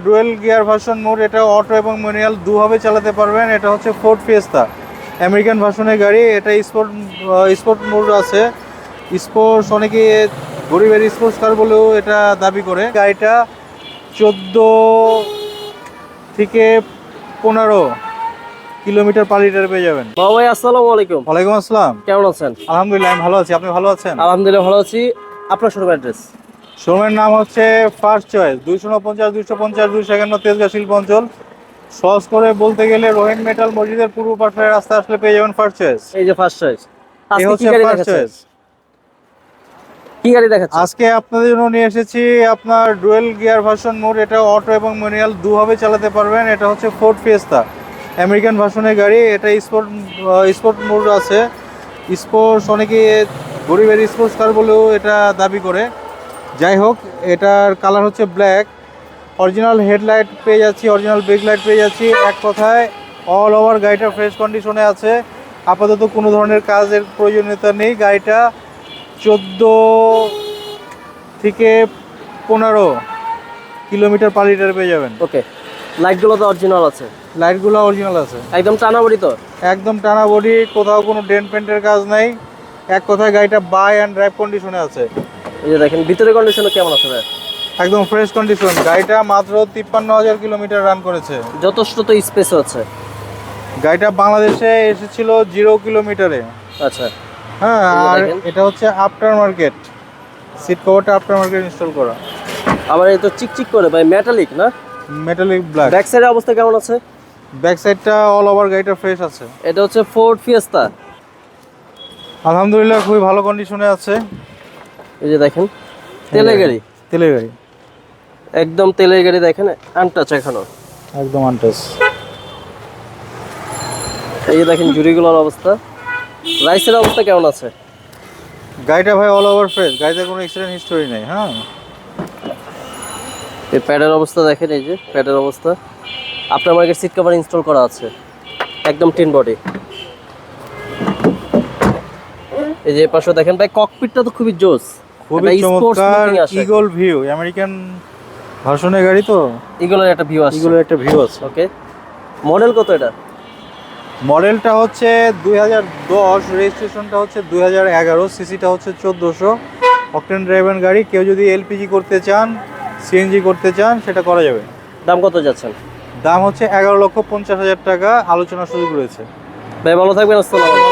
Dual gear version mode, এটা auto এবং manual দুভাবে চালাতে পারবেন। এটা হচ্ছে ফোর্ড ফিয়েস্তা আমেরিকান ভার্সনের গাড়ি। এটা স্পোর্ট মোড আছে। স্পোর্টস অনেকে গরিবের স্পোর্টস কার বলেও এটা দাবি করে। গাড়িটা 14 থেকে 15 কিলোমিটার পার লিটার পেয়ে যাবেন। বাবা ভাই আসসালামু আলাইকুম। ওয়ালাইকুম আসসালাম। কেমন আছেন? আলহামদুলিল্লাহ, আমি ভালো আছি। আপনি ভালো আছেন? আলহামদুলিল্লাহ ভালো আছি। আপনার শোরুম অ্যাড্রেস? শোরুমের নাম হচ্ছে ফার্স্ট চয়েস, 249-250-251 তেজগাঁ শিল্প অঞ্চল। সহজ করে বলতে গেলে রোহিন মেটাল মসজিদের পূর্ব পাশে রাস্তা আসলে পেয়ে যাবেন ফার্স্ট চয়েস। এই যে ফার্স্ট চয়েস। এই আজকে কি হচ্ছে গাড়ি ফার্স্ট দেখাচ্ছেন? চয়েস। কি গাড়ি দেখাচ্ছেন? আজকে আপনাদের জন্য নিয়ে এসেছি আপনার ডুয়েল গিয়ার ভার্সন মোড। এটা অটো এবং ম্যানুয়াল দুভাবে চালাতে পারবেন। এটা হচ্ছে ফোর্ড ফিয়েস্তা আমেরিকান ভার্সনের গাড়ি। এটা স্পোর্ট মোড আছে। স্পোর্টস অনেকে গরিবের স্পোর্টস কার বলেও এটা দাবি করে। যাই হোক, এটার কালার হচ্ছে ব্ল্যাক। অরিজিনাল হেডলাইট পেয়ে যাচ্ছি, অরিজিনাল ব্রেক লাইট পেয়ে যাচ্ছি। এক কথায় অল ওভার গাড়িটা ফ্রেশ কন্ডিশনে আছে। আপাতত কোনো ধরনের কাজের প্রয়োজনীয়তা নেই। গাড়িটা 14 থেকে 15 কিলোমিটার পার লিটার পেয়ে যাবেন। ওকে, লাইটগুলো তো অরিজিনাল আছে? লাইটগুলো অরিজিনাল আছে, একদম টানা বডি তো? একদম টানা বডি, কোথাও কোনো ডেন্ট পেন্টের কাজ নাই। এক কথায় গাড়িটা বাই অ্যান্ড ড্রাইভ কন্ডিশনে আছে। এই যে দেখেন ভিতরে কন্ডিশনও কেমন আছে ভাই? একদম ফ্রেশ কন্ডিশন। গাড়িটা মাত্র 53,000 কিলোমিটার রান করেছে। যথেষ্ট তো স্পেস আছে। গাড়িটা বাংলাদেশে এসেছিল 0 কিলোমিটারে। আচ্ছা, হ্যাঁ, এই যে আর দেখেন। এটা হচ্ছে আফটার মার্কেট, সিট কভারটা আফটার মার্কেট ইনস্টল করা। আবার এই তো চিকচিক করে ভাই, মেটালিক না? Metallic black. ব্যাক সাইডের অবস্থা কেমন আছে? ব্যাক সাইডটা অল ওভার গাড়িটা ফ্রেশ আছে। এটা হচ্ছে ফোর্ড ফিয়েস্তা। আলহামদুলিল্লাহ, খুবই ভালো কন্ডিশনে আছে। এই যে দেখেন তেলের গাড়ি, তেলের গাড়ি, একদম তেলের গাড়ি। দেখেন আনটাচ এখনো, একদম আনটাচ। এই যে দেখেন জুড়িগুলোর অবস্থা। রাইসের অবস্থা কেমন আছে? গাড়িটা ভাই অল ওভার ফ্রেশ, গাড়িতে কোনো অ্যাক্সিডেন্ট হিস্টোরি নেই। হ্যাঁ, এই প্যাডের অবস্থা দেখেন, এই যে প্যাডের অবস্থা। আপনার মার্কেট সিট কভার ইনস্টল করা আছে, একদম টিন বডি। এই যে পাশে দেখেন ভাই, ককপিটটা তো খুবই জোস, খুবই চমৎকার। ইগল ভিউ, আমেরিকান ভার্সনের গাড়ি তো, ইগলের একটা ভিউ আছে। ইগলের একটা ভিউ আছে। ওকে, মডেল কত এটা? মডেলটা হচ্ছে 2010, রেজিস্ট্রেশনটা হচ্ছে 2011, সিসিটা হচ্ছে 1400। অকটেন ড্রাইভেন গাড়ি। কেউ যদি এলপিজি করতে চান, সিএনজি করতে চান, সেটা করা যাবে। দাম কত যাচ্ছেন? দাম হচ্ছে 11,50,000 টাকা, আলোচনার সুযোগ রয়েছে। ভাই ভালো থাকবেন, আসসালামু আলাইকুম।